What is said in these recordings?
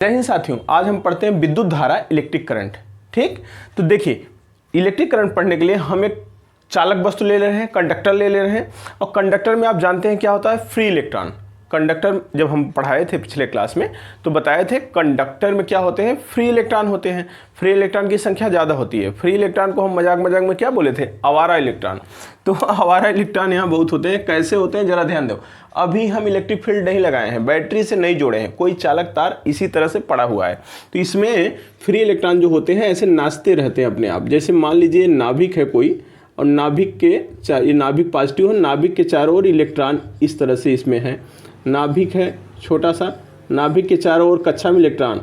जय हिंद साथियों, आज हम पढ़ते हैं विद्युत धारा इलेक्ट्रिक करंट। ठीक, तो देखिए इलेक्ट्रिक करंट पढ़ने के लिए हम एक चालक वस्तु ले रहे हैं, कंडक्टर ले रहे हैं। और कंडक्टर में आप जानते हैं क्या होता है, फ्री इलेक्ट्रॉन। कंडक्टर जब हम पढ़ाए थे पिछले क्लास में तो बताए थे कंडक्टर में क्या होते हैं, फ्री इलेक्ट्रॉन होते हैं। फ्री इलेक्ट्रॉन की संख्या ज़्यादा होती है। फ्री इलेक्ट्रॉन को हम मजाक मजाक में क्या बोले थे, आवारा इलेक्ट्रॉन। तो आवारा इलेक्ट्रॉन यहाँ बहुत होते हैं। कैसे होते हैं जरा ध्यान दो। अभी हम इलेक्ट्रिक फील्ड नहीं लगाए हैं, बैटरी से नहीं जोड़े हैं, कोई चालक तार इसी तरह से पड़ा हुआ है। तो इसमें फ्री इलेक्ट्रॉन जो होते हैं ऐसे नाचते रहते हैं अपने आप। जैसे मान लीजिए नाभिक है कोई, और नाभिक के ये नाभिक पॉजिटिव है, नाभिक के चारों ओर इलेक्ट्रॉन इस तरह से इसमें है। नाभिक है छोटा सा, नाभिक के चारों ओर कक्षा में इलेक्ट्रॉन,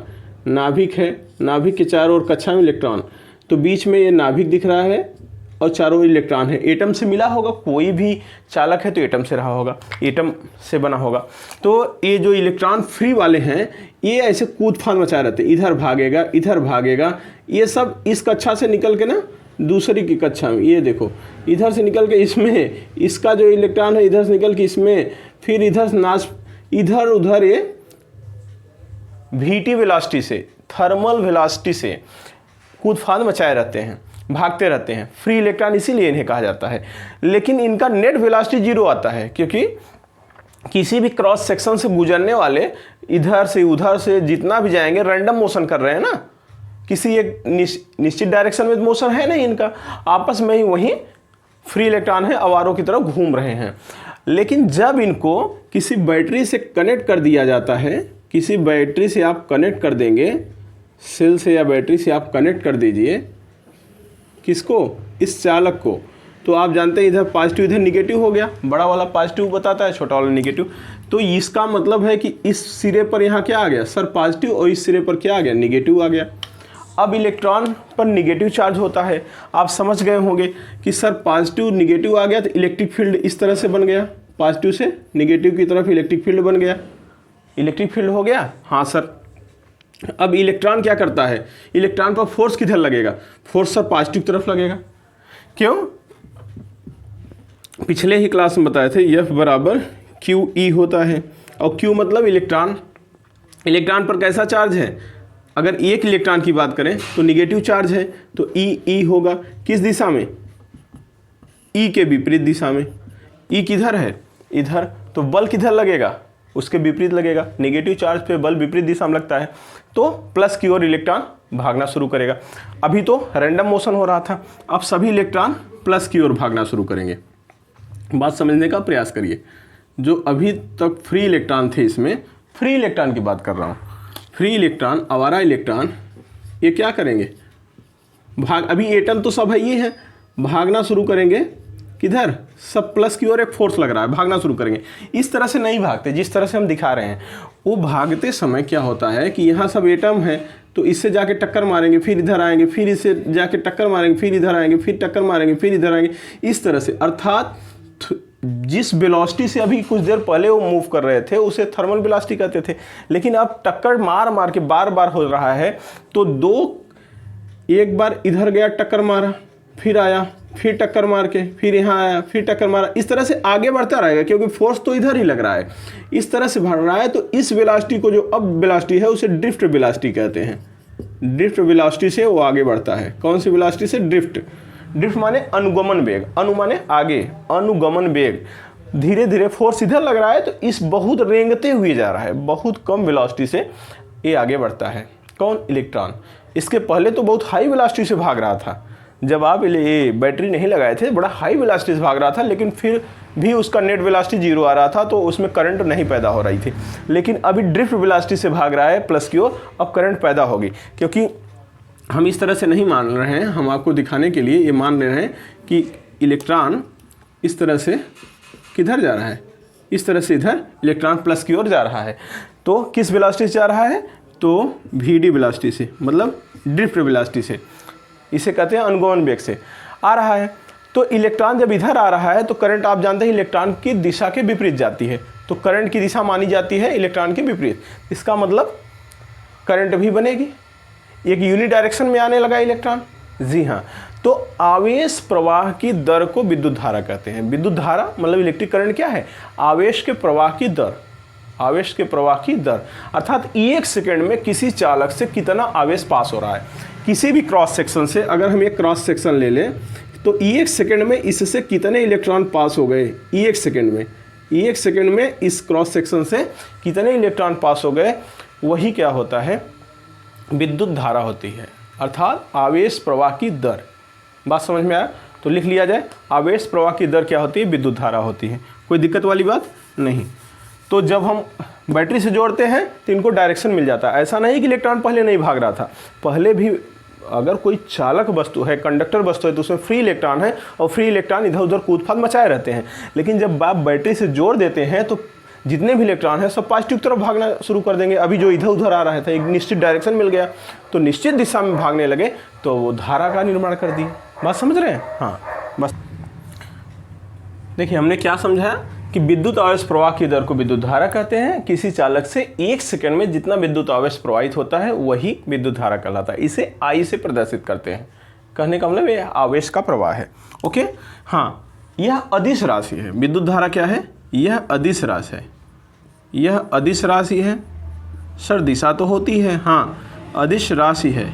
नाभिक है, नाभिक के चारों ओर कक्षा में इलेक्ट्रॉन। तो बीच में ये नाभिक दिख रहा है और चारों ओर इलेक्ट्रॉन है। एटम से मिला होगा, कोई भी चालक है तो एटम से रहा होगा, एटम से बना होगा। तो ये जो इलेक्ट्रॉन फ्री वाले हैं ये ऐसे कूद फान मचा रहते हैं, इधर भागेगा इधर भागेगा। ये सब इस कक्षा से निकल के ना दूसरी की कक्षा में, ये देखो इधर से निकल के इसमें, इसका जो इलेक्ट्रॉन है इधर से निकल के इसमें, फिर इधर नाच इधर उधर, ये वीटी वेलोसिटी से, थर्मल वेलोसिटी से कूद फान मचाए रहते हैं, भागते रहते हैं। फ्री इलेक्ट्रॉन इसीलिए इन्हें कहा जाता है। लेकिन इनका नेट वेलोसिटी जीरो आता है, क्योंकि किसी भी क्रॉस सेक्शन से गुजरने वाले इधर से उधर से जितना भी जाएंगे रैंडम मोशन कर रहे हैं ना, किसी एक निश्चित डायरेक्शन में मोशन है नहीं इनका, आपस में ही वही फ्री इलेक्ट्रॉन है आवारों की तरह घूम रहे हैं। लेकिन जब इनको किसी बैटरी से कनेक्ट कर दिया जाता है, किसी बैटरी से आप कनेक्ट कर देंगे, सेल से या बैटरी से आप कनेक्ट कर दीजिए किसको, इस चालक को, तो आप जानते हैं इधर पॉजिटिव इधर निगेटिव हो गया। बड़ा वाला पॉजिटिव बताता है, छोटा वाला निगेटिव। तो इसका मतलब है कि इस सिरे पर यहाँ क्या आ गया सर, पॉजिटिव, और इस सिरे पर क्या आ गया, निगेटिव आ गया। अब इलेक्ट्रॉन पर निगेटिव चार्ज होता है। आप समझ गए होंगे कि सर पॉजिटिव निगेटिव आ गया तो इलेक्ट्रिक फील्ड इस तरह से बन गया, पॉजिटिव से निगेटिव की तरफ इलेक्ट्रिक फील्ड बन गया, इलेक्ट्रिक फील्ड हो गया। हाँ सर। अब इलेक्ट्रॉन क्या करता है, इलेक्ट्रॉन पर फोर्स किधर लगेगा, फोर्स सर पॉजिटिव तरफ लगेगा। क्यों, पिछले ही क्लास में बताए थे F बराबर QE होता है। और Q मतलब इलेक्ट्रॉन। इलेक्ट्रॉन पर कैसा चार्ज है, अगर एक इलेक्ट्रॉन की बात करें तो निगेटिव चार्ज है, तो E होगा किस दिशा में, E के विपरीत दिशा में। E किधर है, इधर, तो बल किधर लगेगा, उसके विपरीत लगेगा। नेगेटिव चार्ज पे बल विपरीत दिशा में लगता है, तो प्लस की ओर इलेक्ट्रॉन भागना शुरू करेगा। अभी तो रैंडम मोशन हो रहा था, अब सभी इलेक्ट्रॉन प्लस की ओर भागना शुरू करेंगे। बात समझने का प्रयास करिए। जो अभी तक फ्री इलेक्ट्रॉन थे, इसमें फ्री इलेक्ट्रॉन की बात कर रहा हूँ। फ्री इलेक्ट्रॉन, आवारा इलेक्ट्रॉन, ये क्या करेंगे, अभी एटम तो सब है ये है, भागना शुरू करेंगे किधर, सब प्लस की ओर एक फोर्स लग रहा है, भागना शुरू करेंगे। इस तरह से नहीं भागते जिस तरह से हम दिखा रहे हैं। वो भागते समय क्या होता है कि यहाँ सब एटम है, तो इससे जाके टक्कर मारेंगे, फिर इधर आएंगे, फिर इससे जाके टक्कर मारेंगे, फिर इधर आएंगे, फिर टक्कर मारेंगे, फिर इधर आएंगे, इस तरह से। अर्थात जिस वेलोसिटी से अभी कुछ देर पहले वो मूव कर रहे थे उसे थर्मल वेलोसिटी कहते थे। लेकिन अब टक्कर मार मार के बार बार हो रहा है, तो एक बार इधर गया टक्कर मारा, फिर आया, फिर टक्कर मार के, फिर यहाँ आया, फिर टक्कर मारा, इस तरह से आगे बढ़ता रहेगा, क्योंकि फोर्स तो इधर ही लग रहा है, इस तरह से बढ़ रहा है। तो इस वेलोसिटी को, जो अब वेलोसिटी है, उसे ड्रिफ्ट वेलोसिटी कहते हैं। ड्रिफ्ट वेलोसिटी से वो आगे बढ़ता है। कौन सी वेलोसिटी से, ड्रिफ्ट। ड्रिफ्ट माने अनुगमन वेग, अनु माने आगे, अनुगमन वेग। धीरे धीरे फोर्स इधर लग रहा है तो इस बहुत रेंगते हुए जा रहा है, बहुत कम वेलोसिटी से ये आगे बढ़ता है। कौन, इलेक्ट्रॉन। इसके पहले तो बहुत हाई वेलोसिटी से भाग रहा था, जब आप ये बैटरी नहीं लगाए थे बड़ा हाई वेलोसिटी से भाग रहा था, लेकिन फिर भी उसका नेट वेलोसिटी जीरो आ रहा था, तो उसमें करंट नहीं पैदा हो रही थी। लेकिन अभी ड्रिफ्ट वेलोसिटी से भाग रहा है प्लस की ओर, अब करंट पैदा होगी। क्योंकि हम इस तरह से नहीं मान रहे हैं, हम आपको दिखाने के लिए ये मान रहे हैं कि इलेक्ट्रॉन इस तरह से किधर जा रहा है, इस तरह से इधर इलेक्ट्रॉन प्लस की ओर जा रहा है। तो किस वेलोसिटी से जा रहा है, तो VD वेलोसिटी से, मतलब ड्रिफ्ट वेलोसिटी से, इसे कहते हैं अनुगमन वेग से आ रहा है। तो इलेक्ट्रॉन जब इधर आ रहा है तो करंट आप जानते हैं इलेक्ट्रॉन की दिशा के विपरीत जाती है, तो करंट की दिशा मानी जाती है इलेक्ट्रॉन के विपरीत। इसका मतलब करंट भी बनेगी, एक यूनिट डायरेक्शन में आने लगा इलेक्ट्रॉन। जी हाँ, तो आवेश प्रवाह की दर को विद्युत धारा कहते हैं। विद्युत धारा मतलब इलेक्ट्रिक करंट क्या है, आवेश के प्रवाह की दर। आवेश के प्रवाह की दर, अर्थात एक सेकंड में किसी चालक से कितना आवेश पास हो रहा है। किसी भी क्रॉस सेक्शन से अगर हम एक क्रॉस सेक्शन ले लें तो एक सेकंड में इससे कितने इलेक्ट्रॉन पास हो गए, एक सेकंड में इस क्रॉस सेक्शन से कितने इलेक्ट्रॉन पास हो गए, वही क्या होता है, विद्युत धारा होती है, अर्थात आवेश प्रवाह की दर। बात समझ में आया? तो लिख लिया जाए, आवेश प्रवाह की दर क्या होती है, विद्युत धारा होती है। कोई दिक्कत वाली बात नहीं। तो जब हम बैटरी से जोड़ते हैं तो इनको डायरेक्शन मिल जाता है। ऐसा नहीं कि इलेक्ट्रॉन पहले नहीं भाग रहा था, पहले भी अगर कोई चालक वस्तु है, कंडक्टर वस्तु है, तो उसमें फ्री इलेक्ट्रॉन है और फ्री इलेक्ट्रॉन इधर उधर कूदफाद मचाए रहते हैं। लेकिन जब आप बैटरी से जोड़ देते हैं तो जितने भी इलेक्ट्रॉन हैं सब पॉजिटिव तरफ भागना शुरू कर देंगे। अभी जो इधर उधर आ रहा था एक निश्चित डायरेक्शन मिल गया तो निश्चित दिशा में भागने लगे, तो वो धारा का निर्माण कर दी। बात समझ रहे हैं? हाँ, बस देखिए हमने क्या समझाया कि विद्युत आवेश प्रवाह की दर को विद्युत धारा कहते हैं। किसी चालक से एक सेकंड में जितना विद्युत आवेश प्रवाहित होता है वही विद्युत धारा कहलाता है। इसे आई से प्रदर्शित करते हैं। कहने का मतलब ये आवेश का प्रवाह है। ओके, हाँ, यह अदिश राशि है। विद्युत धारा क्या है? यह अदिश राशि है। यह अदिश राशि है। सर दिशा तो होती है, हाँ, अदिश राशि है।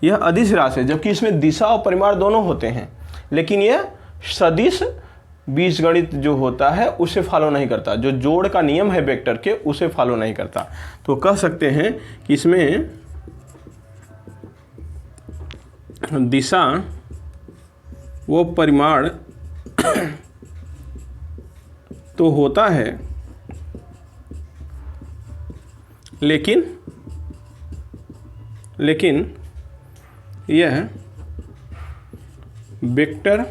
यह अदिश राशि है, जबकि इसमें दिशा और परिमाण दोनों होते हैं, लेकिन यह सदिश बीजगणित जो होता है उसे फॉलो नहीं करता। जो जोड़ का नियम है वेक्टर के उसे फॉलो नहीं करता। तो कह सकते हैं कि इसमें दिशा वो परिमाण तो होता है, लेकिन यह वेक्टर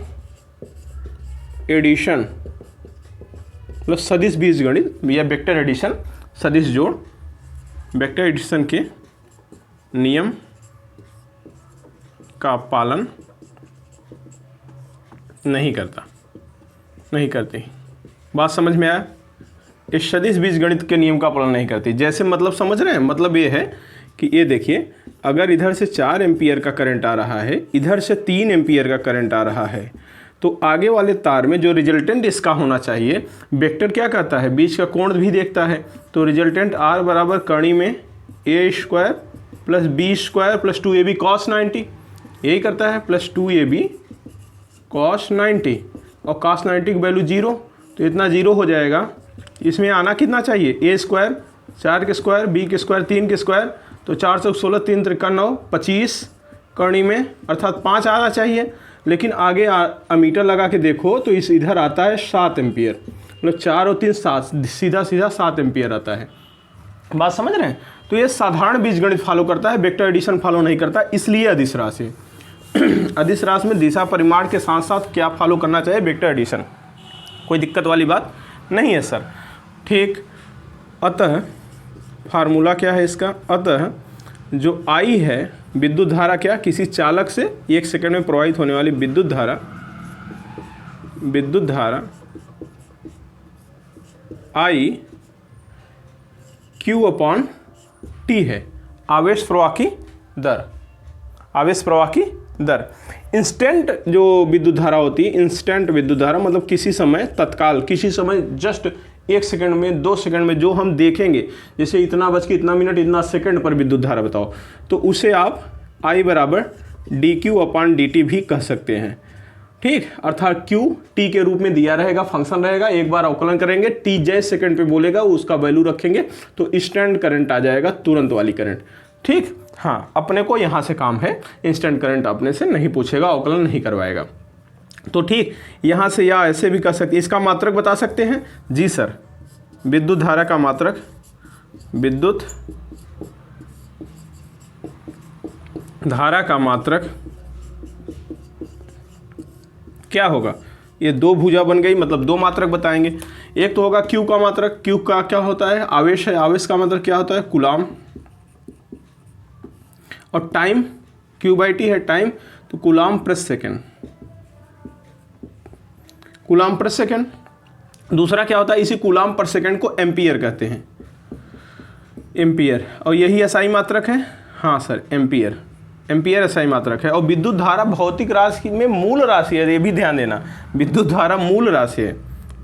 एडिशन मतलब सदिश बीजगणित या वेक्टर एडिशन, सदिश जोड़, वेक्टर एडिशन के नियम का पालन नहीं करती। बात समझ में आया? इस सदिश बीजगणित के नियम का पालन नहीं करती। जैसे मतलब समझ रहे हैं? मतलब ये है कि ये देखिए, अगर इधर से 4 एम्पियर का करंट आ रहा है, इधर से 3 एम्पियर का करंट आ रहा है, तो आगे वाले तार में जो रिजल्टेंट इसका होना चाहिए, वेक्टर क्या कहता है, बीच का कोण भी देखता है। तो रिजल्टेंट R बराबर कड़ी में a² plus b² plus 2ab cos 90, यही करता है, प्लस 2ab cos 90, और cos 90 की वैल्यू 0, तो इतना 0 हो जाएगा। इसमें आना कितना चाहिए, a² 4 के स्क्वायर, b के स्क्वायर 3 के स्क्वायर, तो 4 से 16 3 3 9 25 करनी में, अर्थात 5 आना चाहिए। लेकिन आगे अमीटर लगा के देखो तो इस इधर आता है 7 एम्पियर, मतलब 4 और 3 7, सीधा 7 एम्पियर आता है। बात समझ रहे हैं? तो ये साधारण बीजगणित फॉलो करता है, वेक्टर एडिशन फॉलो नहीं करता, इसलिए अदिश राशि। अदिश राशि में दिशा परिमाण के साथ साथ क्या फॉलो करना चाहिए, वेक्टर एडिशन। कोई दिक्कत वाली बात नहीं है सर। ठीक, अतः फार्मूला क्या है इसका, अतः जो I है विद्युत धारा, क्या, किसी चालक से एक सेकंड में प्रवाहित होने वाली विद्युत धारा I Q/T है, आवेश प्रवाह की दर। इंस्टेंट जो विद्युत धारा होती है, इंस्टेंट विद्युत धारा मतलब किसी समय, तत्काल, किसी समय, जस्ट 1 सेकंड में, 2 सेकंड में जो हम देखेंगे, जैसे इतना बज के इतना मिनट इतना सेकंड पर विद्युत धारा बताओ, तो उसे आप I बराबर dQ/dt भी कह सकते हैं। ठीक, अर्थात Q T के रूप में दिया रहेगा, फंक्शन रहेगा, एक बार अवकलन करेंगे, T जैसे सेकंड पे बोलेगा उसका वैल्यू रखेंगे तो इंस्टेंट करंट आ जाएगा, तुरंत वाली करंट। ठीक, हाँ, अपने को यहाँ से काम है, इंस्टेंट करंट अपने से नहीं पूछेगा, अवकलन नहीं करवाएगा। तो ठीक, यहाँ से या ऐसे भी कर सकते। इसका मात्रक बता सकते हैं? जी सर, विद्युत धारा का मात्रक, विद्युत धारा का मात्रक क्या होगा, ये 2 भुजा बन गई, मतलब 2 मात्रक बताएंगे। एक तो होगा Q का मात्रक, Q का क्या होता है, आवेश है, आवेश का मात्रक क्या होता है, कूलाम, और टाइम Q/T है टाइम, तो कूलाम प्रति सेकेंड, कूलाम प्रति सेकेंड। दूसरा क्या होता है, इसी कूलाम पर सेकेंड को एम्पियर कहते हैं, एम्पियर, और यही SI मात्रक है। हाँ सर, एम्पियर SI मात्रक है। और विद्युत धारा भौतिक राशि में मूल राशि है, ये भी ध्यान देना, विद्युत धारा मूल राशि है,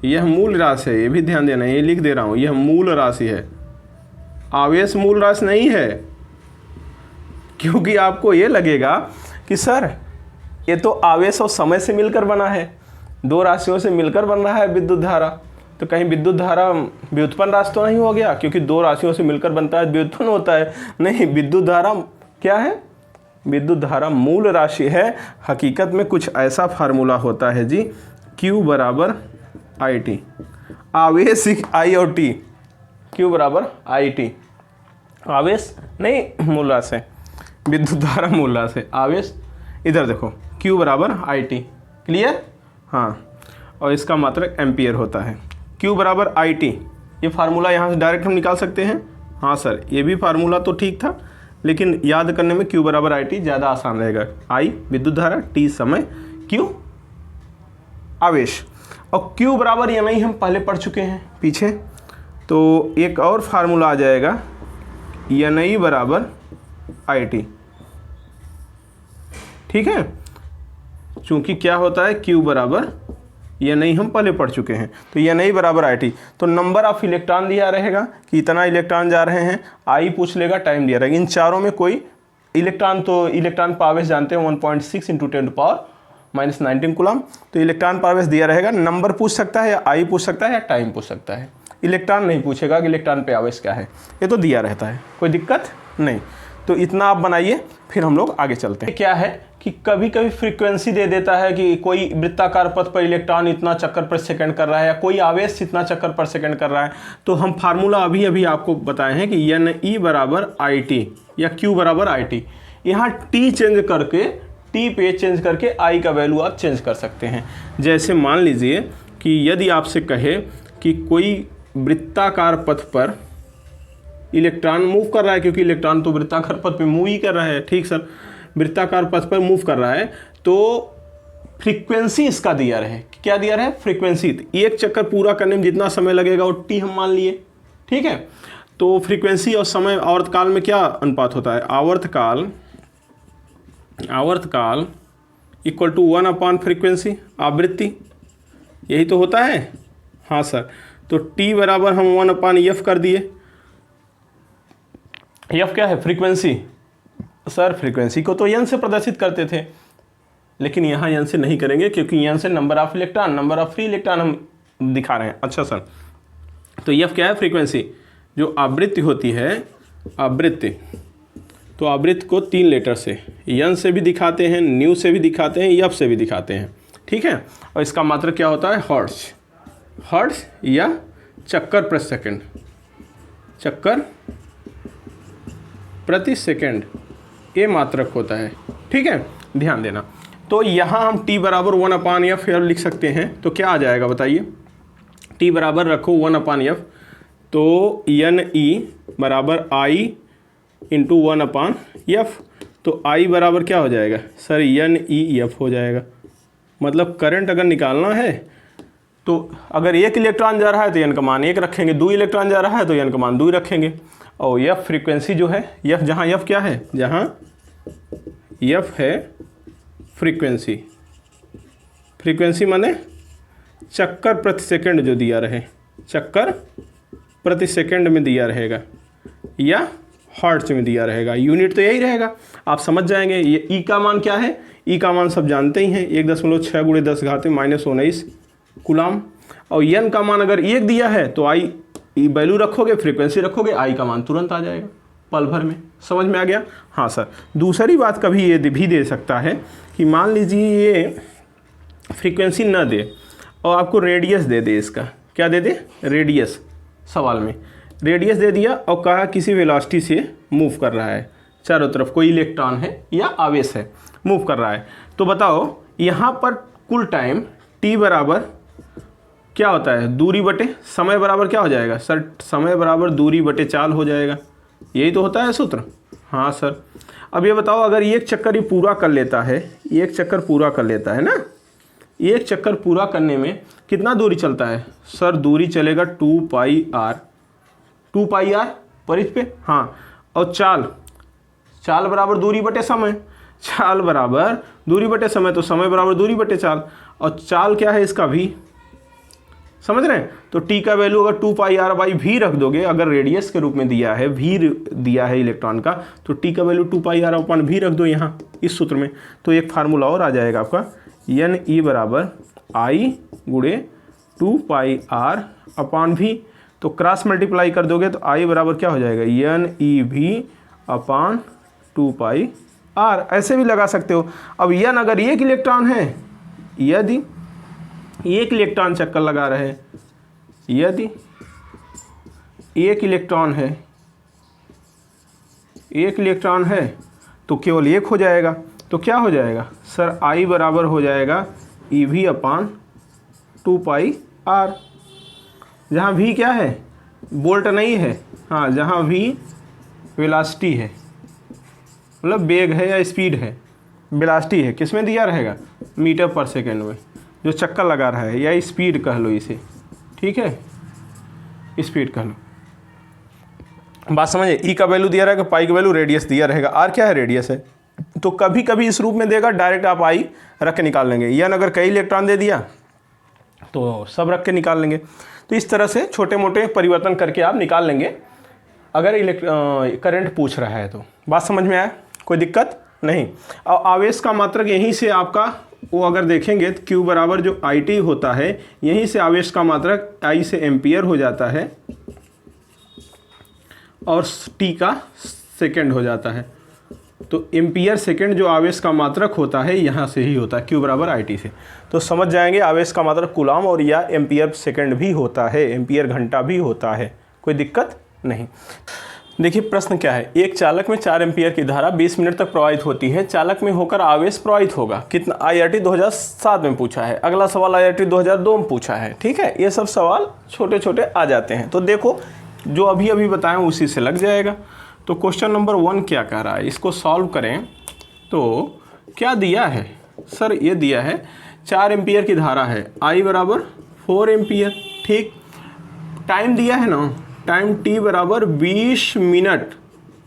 यह मूल राशि है, ये भी ध्यान देना, ये लिख दे रहा हूँ, यह मूल राशि है, आवेश मूल राशि नहीं है। क्योंकि आपको ये लगेगा कि सर ये तो आवेश और समय से मिलकर बना है, दो राशियों से मिलकर बन रहा है विद्युत धारा, तो कहीं विद्युत धारा व्युत्पन्न राशि तो नहीं हो गया, क्योंकि दो राशियों से मिलकर बनता है व्युत्पन्न होता है। नहीं, विद्युत धारा क्या है, विद्युत धारा मूल राशि है। हकीकत में कुछ ऐसा फार्मूला होता है जी, Q बराबर आई टी, आवेश आई और टी, Q बराबर आई टी, आवेश नहीं मूल राशि, विद्युत धारा मूल राशि, आवेश इधर देखो Q बराबर आई टी, क्लियर? हाँ, और इसका मात्रक एम्पियर होता है। Q बराबर आई टी, ये फार्मूला यहाँ से डायरेक्ट हम निकाल सकते हैं। हाँ सर, ये भी फार्मूला तो ठीक था, लेकिन याद करने में Q बराबर आई टी ज़्यादा आसान रहेगा। I विद्युत धारा, T समय, Q आवेश। और Q बराबर या नहीं हम पहले पढ़ चुके हैं पीछे, तो एक और फार्मूला आ जाएगा, एन आई बराबर आई टी। ठीक है, चूंकि क्या होता है Q बराबर ये नहीं हम पहले पढ़ चुके हैं, तो ये नहीं बराबर आई टी, तो नंबर ऑफ इलेक्ट्रॉन दिया रहेगा कि इतना इलेक्ट्रॉन जा रहे हैं, आई पूछ लेगा, टाइम दिया रहेगा। इन चारों में कोई इलेक्ट्रॉन, तो इलेक्ट्रॉन पावेश जानते हैं 1.6 × 10⁻⁻19 कूलम, तो इलेक्ट्रॉन पावेश दिया रहेगा। नंबर पूछ सकता है, या आई पूछ सकता है, या टाइम पूछ सकता है। इलेक्ट्रॉन नहीं पूछेगा कि इलेक्ट्रॉन पे आवेश क्या है, ये तो दिया रहता है, कोई दिक्कत नहीं। तो इतना आप बनाइए, फिर हम लोग आगे चलते हैं। क्या है कि कभी कभी फ्रीक्वेंसी दे देता है कि कोई वृत्ताकार पथ पर इलेक्ट्रॉन इतना चक्कर पर सेकंड कर रहा है, या कोई आवेश इतना चक्कर पर सेकंड कर रहा है, तो हम फार्मूला अभी अभी आपको बताए हैं कि एन ई बराबर आई टी या Q बराबर आई टी। यहाँ T चेंज करके, T पे चेंज करके I का वैल्यू आप चेंज कर सकते हैं। जैसे मान लीजिए कि यदि आपसे कहे कि कोई वृत्ताकार पथ पर इलेक्ट्रॉन मूव कर रहा है, क्योंकि इलेक्ट्रॉन तो वृत्ताकार पथ पे मूव ही कर रहा है, ठीक सर, वृत्ताकार पथ पर मूव कर रहा है, तो फ्रीक्वेंसी इसका दिया रहे, क्या दिया रहे, फ्रीक्वेंसी। एक चक्कर पूरा करने में जितना समय लगेगा वो T हम मान लिए, ठीक है। तो फ्रीक्वेंसी और समय आवर्तकाल में क्या अनुपात होता है, आवर्तकाल इक्वल टू 1 फ्रीक्वेंसी, आवृत्ति, यही तो होता है। हाँ सर, तो T बराबर हम 1/f कर दिए। एफ क्या है, फ्रीक्वेंसी। सर फ्रीक्वेंसी को तो एन से प्रदर्शित करते थे, लेकिन यहाँ एन से नहीं करेंगे, क्योंकि एन से number of electron, number of free electron हम दिखा रहे हैं। अच्छा सर, तो एफ क्या है, फ्रीक्वेंसी। जो आवृत्ति होती है, आवृत्ति, तो आवृत्ति को 3 लेटर से, एन से भी दिखाते हैं, न्यू से भी दिखाते हैं, एफ से भी दिखाते हैं, ठीक है। और इसका मात्रक क्या होता है, हर्ट्ज, हर्ट्ज या चक्कर प्रति सेकंड, चक्कर प्रति सेकंड, ये मात्रक होता है, ठीक है, ध्यान देना। तो यहाँ हम T बराबर 1/f लिख सकते हैं, तो क्या आ जाएगा बताइए, T बराबर रखो 1/f, तो एन ई बराबर I × 1/f, तो I बराबर क्या हो जाएगा सर, NEF हो जाएगा। मतलब करंट अगर निकालना है तो अगर एक इलेक्ट्रॉन जा रहा है तो एन का मान 1 रखेंगे, 2 इलेक्ट्रॉन जा रहा है तो एन का मान 2 रखेंगे। और एफ फ्रीक्वेंसी जो है, एफ जहाँ एफ क्या है, जहाँ एफ है फ्रीक्वेंसी, फ्रीक्वेंसी माने चक्कर प्रति सेकंड जो दिया रहे, चक्कर प्रति सेकंड में दिया रहेगा या हर्ट्ज में दिया रहेगा, यूनिट तो यही रहेगा, आप समझ जाएंगे। ये ई का मान क्या है, ई का मान सब जानते ही हैं, 1.6 × 10⁻−19 कूलम। और एन का मान अगर 1 दिया है तो आई वैल्यू रखोगे, फ्रीक्वेंसी रखोगे, आई का मान तुरंत आ जाएगा पल भर में। समझ में आ गया? हाँ सर। दूसरी बात कभी ये भी दे सकता है कि मान लीजिए ये फ्रीक्वेंसी ना दे और आपको रेडियस दे दे, इसका क्या दे दे, रेडियस, सवाल में रेडियस दे दिया और कहा किसी वेलोसिटी से मूव कर रहा है, चारों तरफ कोई इलेक्ट्रॉन है या आवेश है, मूव कर रहा है, तो बताओ यहाँ पर कुल टाइम T बराबर क्या होता है, दूरी बटे समय बराबर क्या हो जाएगा सर, समय बराबर दूरी बटे चाल हो जाएगा, यही तो होता है सूत्र। हाँ सर। अब ये बताओ अगर एक चक्कर ही पूरा कर लेता है, एक चक्कर पूरा कर लेता है ना, एक चक्कर पूरा करने में कितना दूरी चलता है सर, दूरी चलेगा 2πr, 2πr परिध पे। हाँ, और चाल, चाल बराबर दूरी बटे समय, चाल बराबर दूरी बटे समय, तो समय बराबर दूरी बटे चाल, और चाल क्या है इसका भी, समझ रहे हैं। तो टी का वैल्यू अगर 2πr/v रख दोगे, अगर रेडियस के रूप में दिया है, v दिया है इलेक्ट्रॉन का, तो टी का वैल्यू 2πr/v रख दो यहाँ इस सूत्र में। तो एक फार्मूला और आ जाएगा आपका, Ne बराबर I गुणे 2πr/v। तो क्रॉस मल्टीप्लाई कर दोगे तो I बराबर क्या हो जाएगा, NeV/2πr। ऐसे भी लगा सकते हो। अब N अगर एक इलेक्ट्रॉन है, यदि एक इलेक्ट्रॉन चक्कर लगा रहे, यदि एक इलेक्ट्रॉन है, एक इलेक्ट्रॉन है तो केवल एक हो जाएगा। तो क्या हो जाएगा सर, I बराबर हो जाएगा EV/2πr। जहाँ V क्या है, बोल्ट नहीं है, हाँ जहाँ V वेलोसिटी है, मतलब वेग है या स्पीड है, वेलोसिटी है, किस में दिया रहेगा, मीटर पर सेकेंड में जो चक्कर लगा रहा है, या स्पीड कह लो इसे, ठीक है, स्पीड कह लो। बात समझिए। ई का वैल्यू दिया रहेगा, पाई का वैल्यू, रेडियस दिया रहेगा, आर क्या है, रेडियस है। तो कभी कभी इस रूप में देगा, डायरेक्ट आप आई रख के निकाल लेंगे। एन अगर कई इलेक्ट्रॉन दे दिया तो सब रख के निकाल लेंगे। तो इस तरह से छोटे मोटे परिवर्तन करके आप निकाल लेंगे अगर करंट पूछ रहा है तो। बात समझ में आया, कोई दिक्कत नहीं। और आवेश का मात्रक यहीं से आपका वो अगर देखेंगे तो Q बराबर जो IT होता है, यहीं से आवेश का मात्रक I से एम्पियर हो जाता है और T का सेकंड हो जाता है। तो एम्पियर सेकंड जो आवेश का मात्रक होता है यहाँ से ही होता है, Q बराबर IT से। तो समझ जाएंगे आवेश का मात्रक कूलम और या एम्पियर सेकंड भी होता है, एम्पियर घंटा भी होता है, कोई दिक्कत नहीं। देखिए प्रश्न क्या है, एक चालक में 4 एम्पियर की धारा 20 मिनट तक प्रवाहित होती है। चालक में होकर आवेश प्रवाहित होगा कितना, IRT 2007 में पूछा है। अगला सवाल IRT 2002 में पूछा है। ठीक है, ये सब सवाल छोटे छोटे आ जाते हैं। तो देखो जो अभी अभी बताएं उसी से लग जाएगा। तो क्वेश्चन नंबर 1 क्या कह रहा है, इसको सॉल्व करें तो क्या दिया है सर, ये दिया है 4 एम्पियर की धारा है, I बराबर 4 एम्पियर। ठीक, टाइम दिया है ना, टाइम T बराबर 20 मिनट,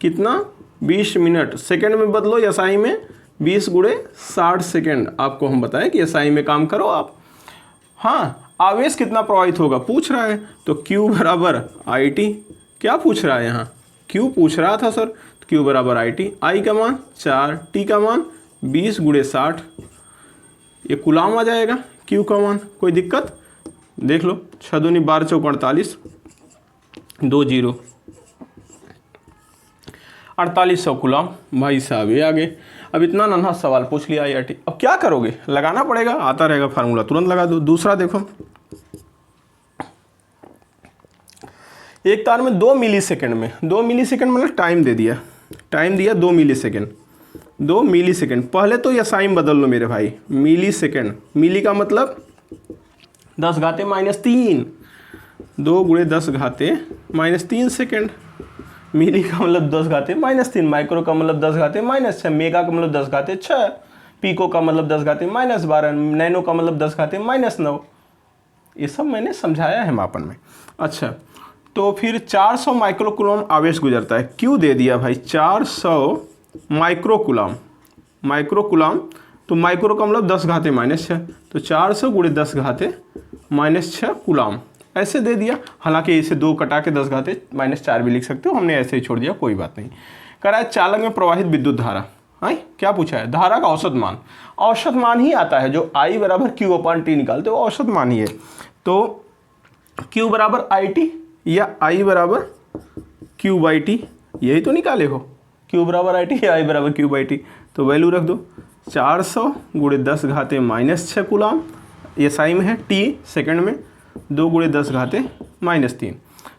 कितना 20 मिनट, सेकंड में बदलो SI में, 20 गुणे 60 सेकंड। आपको हम बताएं कि SI में काम करो आप। हाँ, आवेश कितना प्रवाहित होगा पूछ रहा है, तो Q बराबर IT। क्या पूछ रहा है यहाँ, Q पूछ रहा था सर, तो Q बराबर IT। I का मान 4, T का मान 20 गुणे 60, ये कूलम आ जाएगा Q का मान। कोई दिक्कत, देख लो 6 दूनी 12 चौक 48, 2 0 4800 कूलम। भाई साहब ये आगे। अब इतना नन्हा सवाल पूछ लिया IRT, अब क्या करोगे, लगाना पड़ेगा, आता रहेगा फार्मूला, तुरंत लगा दो। दूसरा देखो, एक तार में 2 मिलीसेकंड में, 2 मिलीसेकंड मतलब टाइम दे दिया, टाइम दिया 2 मिलीसेकंड, 2 मिलीसेकंड। पहले तो ये साइन बदल लो मेरे भाई, मिलीसेकंड, मिली का मतलब 10 घाते -3, 2 गुणे 10 घाते -3 सेकंड। मिली का मतलब 10 घाते -3, माइक्रो का मतलब 10 घाते -6, मेगा का मतलब 10 घाते 6, पीको का मतलब 10 घाते -12, नैनो का मतलब 10 घाते -9। ये सब मैंने समझाया है मापन में। अच्छा, तो फिर 400 माइक्रोकूलम आवेश गुजरता है। क्यों दे दिया भाई 400 माइक्रोकूलम, माइक्रोकूलम तो माइक्रो का मतलब 10 घाते -6, तो 400 गुणे 10 घाते -6 कूलम, ऐसे दे दिया। हालांकि इसे 2 कटा के 10 घाते -4 भी लिख सकते हो, हमने ऐसे ही छोड़ दिया, कोई बात नहीं। कह रहा है चालक में प्रवाहित विद्युत धारा, हाँ क्या पूछा है, धारा का औसत मान। औसत मान ही आता है, जो I बराबर Q/T निकालते हो औसत मान ही है। तो Q बराबर IT या I बराबर Q/T, यही तो निकाले हो, Q बराबर IT या I बराबर Q/T। तो वैल्यू रख दो, 400 गुणे 10 घाते -6 कूलम, ये SI में है, T सेकंड में, 2 गुणे 10 घाते -3।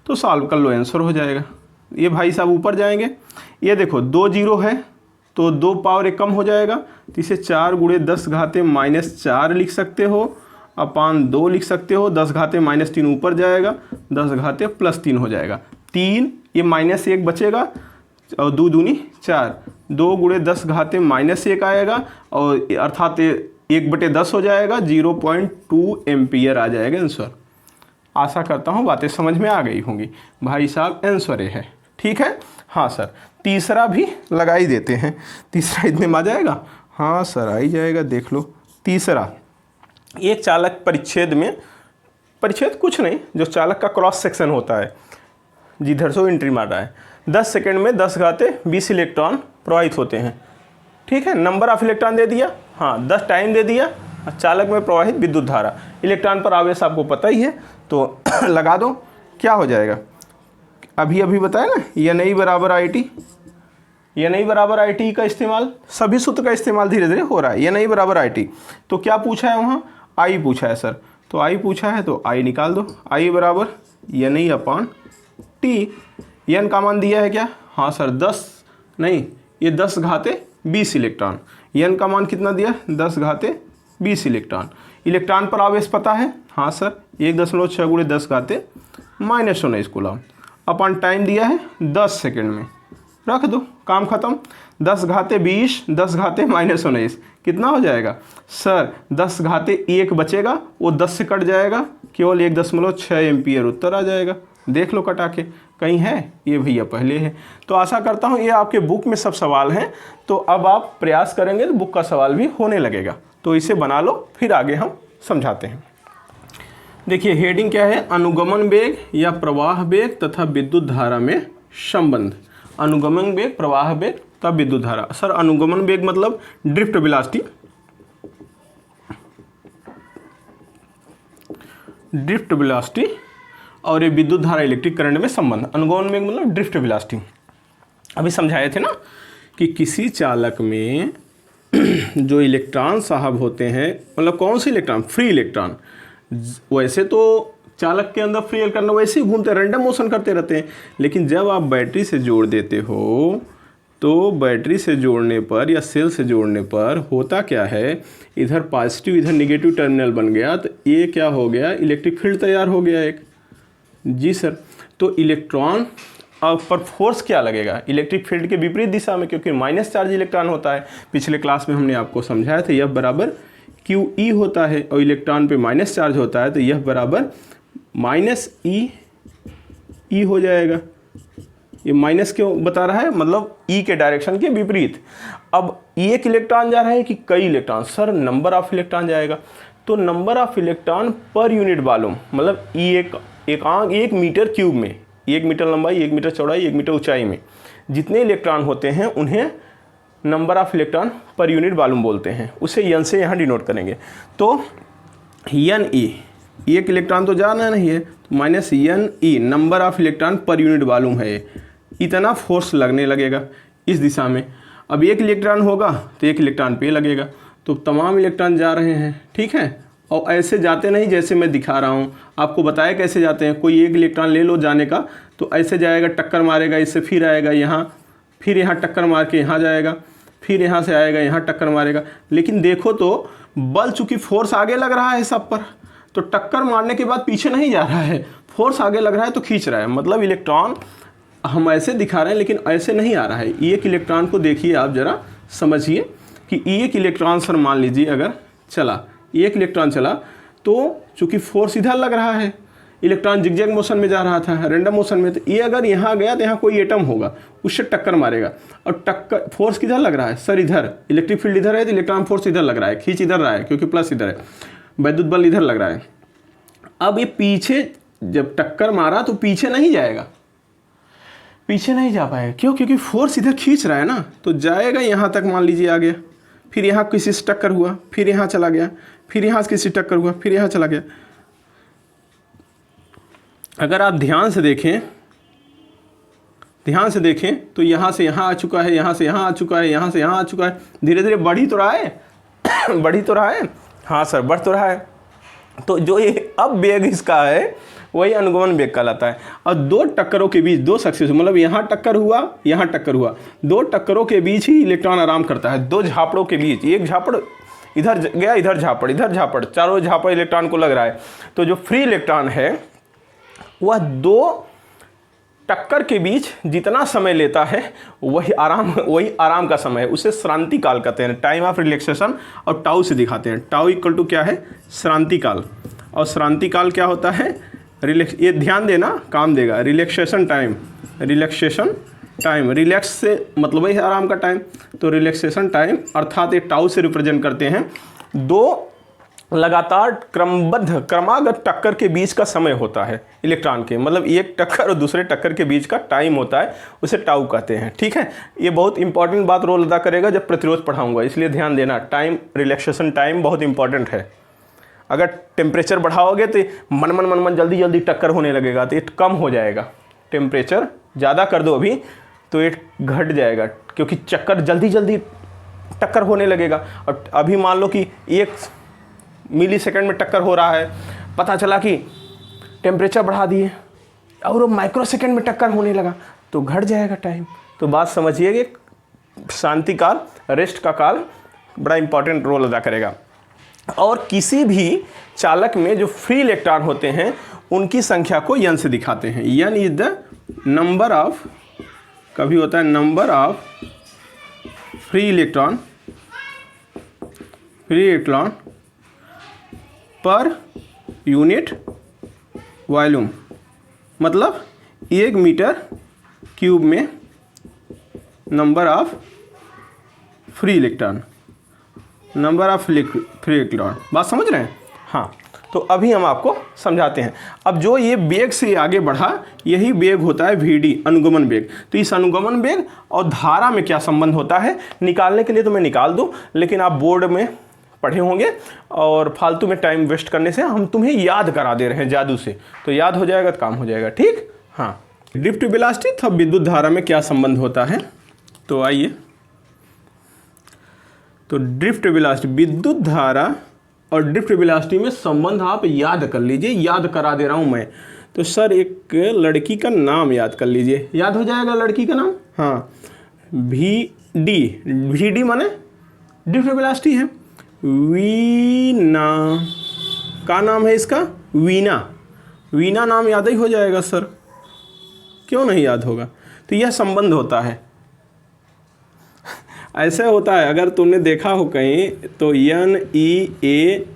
तो सॉल्व कर लो, आंसर हो जाएगा। ये भाई साहब ऊपर जाएंगे, ये देखो 2 0 है तो 2 पावर 1 कम हो जाएगा, तो इसे 4 गुणे 10 घाते -4 लिख सकते हो, अपान 2 लिख सकते हो, 10 घाते -3 ऊपर जाएगा, 10 घाते +3 हो जाएगा, 3 ये -1 बचेगा और 2 दूनी 4, 2 गुणे 10 घाते -1 आएगा और अर्थात 1/10 हो जाएगा, 0.2 एम्पियर आ जाएगा आंसर। आशा करता हूँ बातें समझ में आ गई होंगी। भाई साहब आंसर ये है, ठीक है। हाँ सर, तीसरा भी लगा ही देते हैं, तीसरा इतने में आ जाएगा, हाँ सर आ ही जाएगा, देख लो। तीसरा, एक चालक परिच्छेद में परिच्छेद कुछ नहीं, जो चालक का क्रॉस सेक्शन होता है जिधर से एंट्री मार रहा है। 10 सेकंड में 10 घाते 20 इलेक्ट्रॉन प्रवाहित होते हैं। ठीक है, नंबर ऑफ इलेक्ट्रॉन दे दिया, हाँ 10 टाइम दे दिया, चालक में प्रवाहित विद्युत धारा, इलेक्ट्रॉन पर आवेश आपको पता ही है तो लगा दो, क्या हो जाएगा। अभी बताया ना, NI बराबर IT, NI बराबर IT का इस्तेमाल, सभी सूत्र का इस्तेमाल धीरे धीरे हो रहा है। NI बराबर IT, तो क्या पूछा है वहाँ, I पूछा है सर, तो I पूछा है तो I निकाल दो। I बराबर NI अपान T, N का मान दिया है क्या, हाँ सर 10 नहीं, ये 10 घाते 20 इलेक्ट्रॉन, N का मान कितना दिया, 10 घाते 20 इलेक्ट्रॉन। इलेक्ट्रॉन पर आवेश पता है, हाँ सर 1.6 गुणे 10 घाते -19 कूलम, अपन टाइम दिया है 10 सेकंड में, रख दो, काम खत्म। 10 घाते 20, 10 घाते -19 कितना हो जाएगा सर, 10 घाते 1 बचेगा, वो 10 से कट जाएगा, केवल 1.6 एम्पियर उत्तर आ जाएगा। देख लो कटा के, कहीं है, ये भैया पहले है। तो आशा करता हूँ ये आपके बुक में सब सवाल हैं, तो अब आप प्रयास करेंगे तो बुक का सवाल भी होने लगेगा। तो इसे बना लो, फिर आगे हम समझाते हैं। देखिए हेडिंग क्या है, अनुगमन वेग या प्रवाह वेग तथा विद्युत धारा में संबंध। अनुगमन वेग, प्रवाह वेग तथा विद्युत धारा। सर अनुगमन वेग मतलब ड्रिफ्ट वेलोसिटी, ड्रिफ्ट वेलोसिटी, और ये विद्युत धारा इलेक्ट्रिक करंट में संबंध। अनुगमन वेग मतलब ड्रिफ्ट वेलोसिटी। अभी समझाए थे ना कि किसी चालक में जो इलेक्ट्रॉन साहब होते हैं, मतलब कौन से इलेक्ट्रॉन, फ्री इलेक्ट्रॉन, वैसे तो चालक के अंदर फ्री इलेक्ट्रॉन वैसे ही घूमते, रैंडम मोशन करते रहते हैं, लेकिन जब आप बैटरी से जोड़ देते हो तो बैटरी से जोड़ने पर या सेल से जोड़ने पर होता क्या है, इधर पॉजिटिव इधर निगेटिव टर्मिनल बन गया, तो ये क्या हो गया, इलेक्ट्रिक फील्ड तैयार हो गया एक। जी सर, तो इलेक्ट्रॉन पर फोर्स क्या लगेगा, इलेक्ट्रिक फील्ड के विपरीत दिशा में, क्योंकि माइनस चार्ज इलेक्ट्रॉन होता है। पिछले क्लास में हमने आपको समझाया था F बराबर QE होता है, और इलेक्ट्रॉन पे माइनस चार्ज होता है तो F बराबर -E हो जाएगा। ये माइनस क्यों बता रहा है, मतलब E के डायरेक्शन के विपरीत। अब एक इलेक्ट्रॉन जा रहा है कि कई electron, sir number of electron जाएगा, तो number of electron per unit volume, मतलब एक मीटर क्यूब में, 1 मीटर लंबाई, 1 मीटर चौड़ाई, 1 मीटर ऊंचाई में जितने इलेक्ट्रॉन होते हैं उन्हें number of electron per unit volume बोलते हैं। उसे N से यहाँ डिनोट करेंगे। तो NE, एक इलेक्ट्रॉन तो जाना नहीं है, तो -NE number of electron per unit volume है, इतना फोर्स लगने लगेगा इस दिशा में। अब एक इलेक्ट्रॉन होगा तो एक इलेक्ट्रॉन पे लगेगा, तो तमाम इलेक्ट्रॉन जा रहे हैं, ठीक है। और ऐसे जाते नहीं जैसे मैं दिखा रहा हूँ, आपको बताया कैसे जाते हैं। कोई एक इलेक्ट्रॉन ले लो जाने का, तो ऐसे जाएगा, टक्कर मारेगा इससे, फिर आएगा यहाँ, फिर यहाँ टक्कर मार के यहाँ जाएगा, फिर यहाँ से आएगा यहाँ टक्कर मारेगा। लेकिन देखो तो बल चूँकि फोर्स आगे लग रहा है सब पर, तो टक्कर मारने के बाद पीछे नहीं जा रहा है, फोर्स आगे लग रहा है तो खींच रहा है। मतलब इलेक्ट्रॉन हम ऐसे दिखा रहे हैं लेकिन ऐसे नहीं आ रहा है। एक इलेक्ट्रॉन को देखिए आप ज़रा समझिए कि एक इलेक्ट्रॉन सर मान लीजिए अगर चला, एक इलेक्ट्रॉन चला, तो चूँकि फोर्स इधर लग रहा है, इलेक्ट्रॉन जिगजैग मोशन में जा रहा था, रैंडम मोशन में, तो ये अगर यहाँ गया तो यहाँ कोई एटम होगा, उससे टक्कर मारेगा। और टक्कर फोर्स किधर लग रहा है सर, इधर इलेक्ट्रिक फील्ड इधर है तो इलेक्ट्रॉन फोर्स इधर लग रहा है, खींच इधर रहा है क्योंकि प्लस इधर है, वैद्युत बल इधर लग रहा है। अब ये पीछे जब टक्कर मारा तो पीछे नहीं जाएगा, पीछे नहीं जा पाएगा, क्यों, क्योंकि फोर्स इधर खींच रहा है ना, तो जाएगा यहाँ तक, मान लीजिए आ गया, फिर यहाँ किसी से टक्कर हुआ, फिर यहाँ चला गया, फिर यहाँ से किसी से टक्कर हुआ, फिर यहाँ चला गया। अगर आप ध्यान से देखें तो यहाँ से यहाँ आ चुका है, यहाँ से यहाँ आ चुका है, यहाँ से यहाँ आ चुका है, धीरे धीरे बढ़ ही तो रहा है बढ़ ही तो रहा है, हाँ सर बढ़ तो रहा है। तो जो ये अब वेग इसका है वही अनुगमन वेग कहलाता है। और दो टक्करों के बीच, दो सक्सेस, मतलब यहाँ टक्कर हुआ, यहाँ टक्कर हुआ, दो टक्करों के बीच ही इलेक्ट्रॉन आराम करता है। दो झापड़ों के बीच, एक झापड़ इधर गया, इधर झापड़, इधर झापड़, चारों झापड़ इलेक्ट्रॉन को लग रहा है। तो जो फ्री इलेक्ट्रॉन है वह दो टक्कर के बीच जितना समय लेता है वही आराम का समय है, उसे श्रांति काल कहते हैं, टाइम ऑफ रिलैक्सेशन। और टाउ से दिखाते हैं, टाउ इक्वल टू क्या है, श्रांति काल। और श्रांति काल क्या होता है, ये ध्यान देना काम देगा, रिलैक्सेशन टाइम, रिलैक्स से मतलब ही आराम का टाइम, तो रिलैक्सेशन टाइम अर्थात ये टाउ से रिप्रेजेंट करते हैं। दो लगातार क्रमागत टक्कर के बीच का समय होता है इलेक्ट्रॉन के, मतलब एक टक्कर और दूसरे टक्कर के बीच का टाइम होता है, उसे टाउ कहते हैं। ठीक है, ये बहुत इंपॉर्टेंट बात रोल अदा करेगा जब प्रतिरोध पढ़ाऊंगा, इसलिए ध्यान देना, टाइम रिलैक्सेशन टाइम बहुत इंपॉर्टेंट है। अगर टेम्परेचर बढ़ाओगे तो मन जल्दी जल्दी टक्कर होने लगेगा, तो ये कम हो जाएगा। टेम्परेचर ज़्यादा कर दो अभी तो ये घट जाएगा, क्योंकि चक्कर जल्दी जल्दी टक्कर होने लगेगा। और अभी मान लो कि 1 मिली सेकेंड में टक्कर हो रहा है, पता चला कि टेम्परेचर बढ़ा दिए और वो माइक्रो सेकेंड में टक्कर होने लगा, तो घट जाएगा टाइम। तो बात समझिए कि शांति काल, रेस्ट का काल बड़ा इंपॉर्टेंट रोल अदा करेगा। और किसी भी चालक में जो फ्री इलेक्ट्रॉन होते हैं उनकी संख्या को n से दिखाते हैं। n is the number of, कभी होता है number of free electron per unit volume, मतलब 1 मीटर क्यूब में number of free electron, free electron. बात समझ रहे हैं? हाँ, तो अभी हम आपको समझाते हैं। अब जो ये वेग से आगे बढ़ा, यही वेग होता है vd, अनुगमन वेग। तो इस अनुगमन वेग और धारा में क्या संबंध होता है निकालने के लिए तो मैं निकाल दूं, लेकिन आप बोर्ड में पढ़े होंगे और फालतू में टाइम वेस्ट करने से हम तुम्हें याद करा दे रहे हैं जादू से, तो याद हो जाएगा तो काम हो जाएगा। ठीक, हाँ। ड्रिफ्ट वेलोसिटी तथा विद्युत धारा में क्या संबंध होता है, तो आइए, तो ड्रिफ्ट वेलोसिटी, विद्युत धारा और ड्रिफ्ट वेलोसिटी में संबंध आप याद कर लीजिए, याद करा दे रहा हूं मैं। तो सर एक लड़की का नाम याद कर लीजिए, याद हो जाएगा लड़की का नाम, हाँ, VD माने ड्रिफ्ट वेलोसिटी है। वीना का नाम है इसका, वीना नाम याद ही हो जाएगा सर, क्यों नहीं याद होगा। तो यह संबंध होता है, ऐसे होता है। अगर तुमने देखा हो कहीं तो NEAVD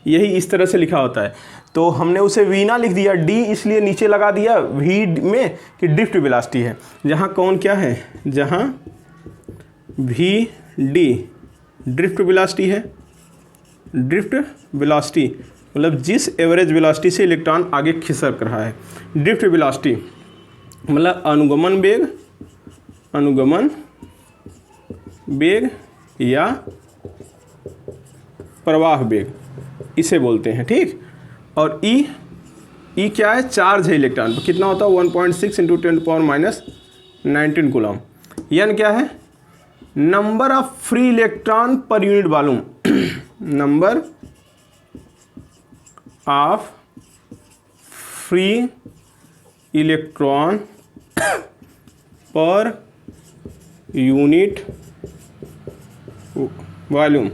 यही इस तरह से लिखा होता है, तो हमने उसे वीना लिख दिया, D इसलिए नीचे लगा दिया V में कि ड्रिफ्ट वेलोसिटी है। जहाँ कौन क्या है, जहाँ VD ड्रिफ्ट वेलोसिटी है, ड्रिफ्ट वेलोसिटी मतलब जिस एवरेज वेलोसिटी से इलेक्ट्रॉन आगे खिसक रहा है। ड्रिफ्ट वेलोसिटी मतलब अनुगमन वेग या प्रवाह वेग, इसे बोलते हैं। ठीक, और ई क्या है, चार्ज है इलेक्ट्रॉन पर, कितना होता है 1.6 × 10⁻19 कूलम। n क्या है, number of free electron per unit volume, number of free electron per unit volume.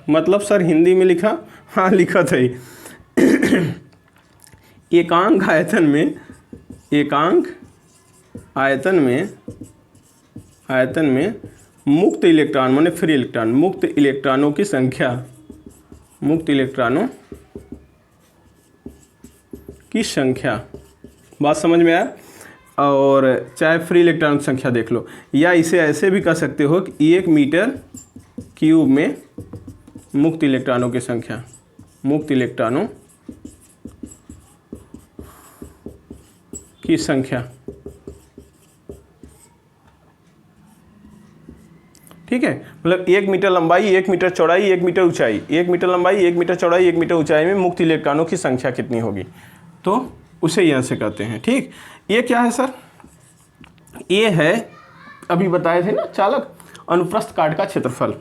मतलब सर हिंदी में लिखा, हाँ लिखा था ही। एकांक आयतन में मुक्त इलेक्ट्रॉन माने फ्री इलेक्ट्रॉन, मुक्त इलेक्ट्रॉनों की संख्या, बात समझ में आया। और चाहे फ्री इलेक्ट्रॉन की संख्या देख लो, या इसे ऐसे भी कह सकते हो कि 1 मीटर क्यूब में मुक्त इलेक्ट्रॉनों की संख्या, मुक्त इलेक्ट्रॉनों की संख्या। ठीक है, मतलब 1 मीटर लंबाई, 1 मीटर चौड़ाई, 1 मीटर ऊंचाई, 1 मीटर लंबाई, 1 मीटर चौड़ाई, 1 मीटर ऊंचाई में मुक्त इलेक्ट्रॉनों की संख्या कितनी होगी, तो उसे यहाँ से कहते हैं। ठीक, ये क्या है सर, ये है अभी बताए थे ना चालक, अनुप्रस्थ काट का क्षेत्रफल,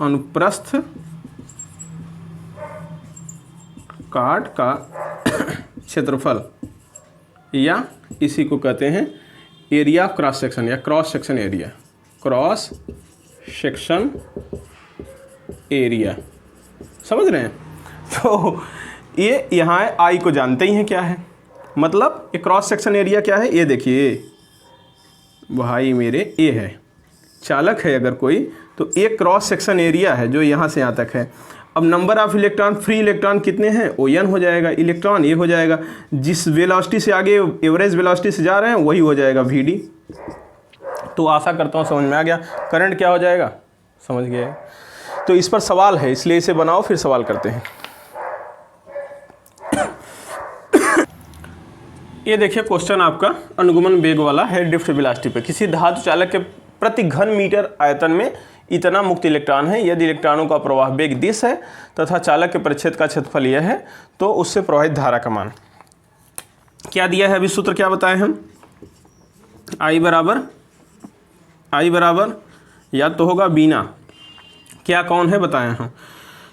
अनुप्रस्थ काट का क्षेत्रफल, या इसी को कहते हैं एरिया ऑफ क्रॉस सेक्शन या cross section area, cross section area, समझ रहे हैं। तो ये यहाँ आई को जानते ही हैं क्या है, मतलब ये क्रॉस सेक्शन एरिया क्या है, ये देखिए भाई मेरे, ये है चालक है अगर कोई, तो एक क्रॉस सेक्शन एरिया है जो यहाँ से यहाँ तक है। अब number of electron, free electron कितने हैं, वो n हो जाएगा, इलेक्ट्रॉन ये हो जाएगा, जिस वेलोसिटी से आगे एवरेज वेलोसिटी से जा रहे हैं वही हो जाएगा VD। तो आशा करता हूँ समझ में आ गया। करंट क्या हो जाएगा, समझ गए। तो इस पर सवाल है, इसलिए इसे बनाओ फिर सवाल करते हैं। ये देखिए क्वेश्चन आपका अनुगमन वेग वाला है ड्रिफ्ट वेलोसिटी पे। किसी धातु चालक के प्रति घन मीटर आयतन में इतना मुक्त इलेक्ट्रॉन है, यदि इलेक्ट्रॉनों का प्रवाह वेग दिस है तथा चालक के परिच्छेद का क्षेत्रफल यह है, तो उससे प्रवाहित धारा का मान क्या दिया है। अभी सूत्र क्या बताए हम, I बराबर या तो होगा बीना, क्या कौन है बताए हम।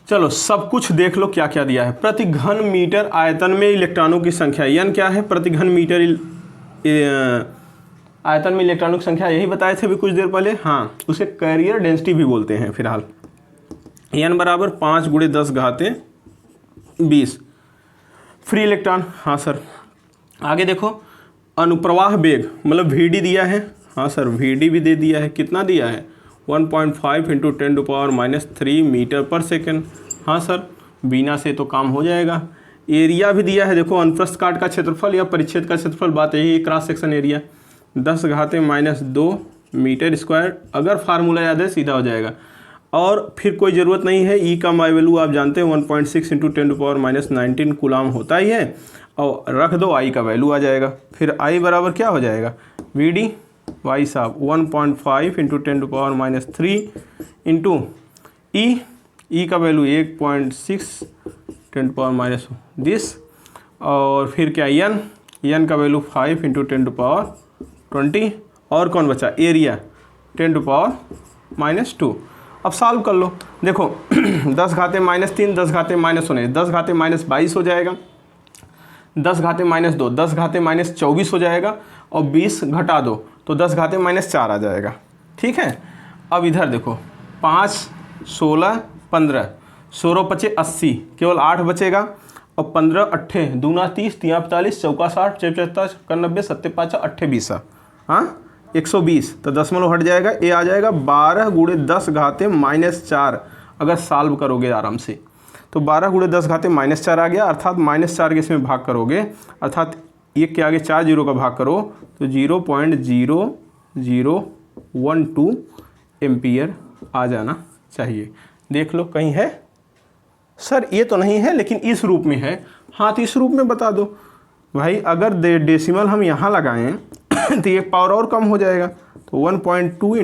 चलो सब कुछ देख लो क्या क्या दिया है। प्रति घन मीटर आयतन में इलेक्ट्रॉनों की संख्या, n क्या है, प्रति घन मीटर आयतन में इलेक्ट्रॉनों की संख्या, यही बताए थे अभी कुछ देर पहले। हाँ, उसे कैरियर डेंसिटी भी बोलते हैं फिलहाल। n बराबर 5 × 10⁻20 फ्री इलेक्ट्रॉन। हाँ सर, आगे देखो अनुप्रवाह वेग मतलब Vd दिया है। हाँ सर, Vd भी दे दिया है, कितना दिया है 1.5 × 10⁻³ मीटर पर सेकेंड। हाँ सर, बीना से तो काम हो जाएगा। एरिया भी दिया है, देखो अनुप्रस्थ काट का क्षेत्रफल या परिच्छेद का क्षेत्रफल, बात यही है, cross section area 10⁻² metre square. अगर फार्मूला याद है सीधा हो जाएगा, और फिर कोई ज़रूरत नहीं है। ई का माई वैल्यू आप जानते हैं 1.6 × 10⁻19 कूलाम होता ही है, और रख दो आई का वैल्यू आ जाएगा। फिर आई बराबर क्या हो जाएगा, Vd भाई साहब 1.5 × 10⁻³ इंटू ई का वैल्यू 1.6 10⁻10, और फिर क्या एन का वैल्यू 5 × 10⁻20, और कौन बचा एरिया 10⁻²। अब सॉल्व कर लो, देखो 10⁻³ 10⁻−19 10⁻−22 हो जाएगा, 10⁻−2 10⁻−24 हो जाएगा, और 20 घटा दो तो 10⁻−4 आ जाएगा। ठीक है, अब इधर देखो 5 16 15 16 5 80, केवल 8 बचेगा, और 15 8 दूना 30 3 45 चौका 60 75 90 7 5 8 20, हाँ 120, तो दशमलव हट जाएगा, ये आ जाएगा 12 × 10⁻⁻4। अगर सॉल्व करोगे आराम से तो 12 × 10⁻⁻4 आ गया, अर्थात -4 के इसमें भाग करोगे, अर्थात एक के आगे 4 जीरो का भाग करो तो 0.0012 एम्पियर आ जाना चाहिए। देख लो कहीं है सर, ये तो नहीं है लेकिन इस रूप में है। हाँ, तो इस रूप में बता दो भाई। अगर डेसिमल हम यहाँ लगाएं तो ये पावर और कम हो जाएगा, तो 1.2 ×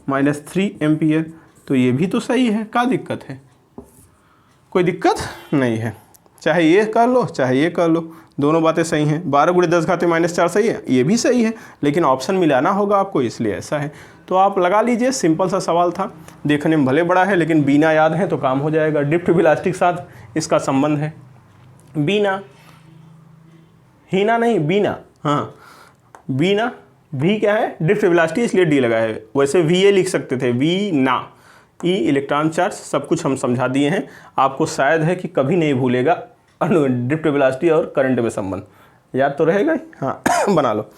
10⁻³ एम्पियर, तो ये भी तो सही है। क्या दिक्कत है, कोई दिक्कत नहीं है, चाहे ये कर लो चाहे ये कर लो, दोनों बातें सही हैं। 12 × 10⁻⁻4 सही है, ये भी सही है, लेकिन ऑप्शन मिलाना होगा आपको, इसलिए ऐसा है। तो आप लगा लीजिए, सिंपल सा सवाल था, देखने में भले बड़ा है लेकिन बीना याद है तो काम हो जाएगा। ड्रिफ्ट वेलोसिटी के साथ इसका संबंध है, बीना हीना नहीं बीना। हाँ बीना, भी क्या है ड्रिफ्ट वेलोसिटी, इसलिए डी लगा है। वैसे VA लिख सकते थे, वी ना, ई इलेक्ट्रॉन चार्ज, सब कुछ हम समझा दिए हैं आपको। शायद है कि कभी नहीं भूलेगा ड्रिफ्ट वेलोसिटी और करंट में संबंध, याद तो रहेगा ही। हाँ बना लो।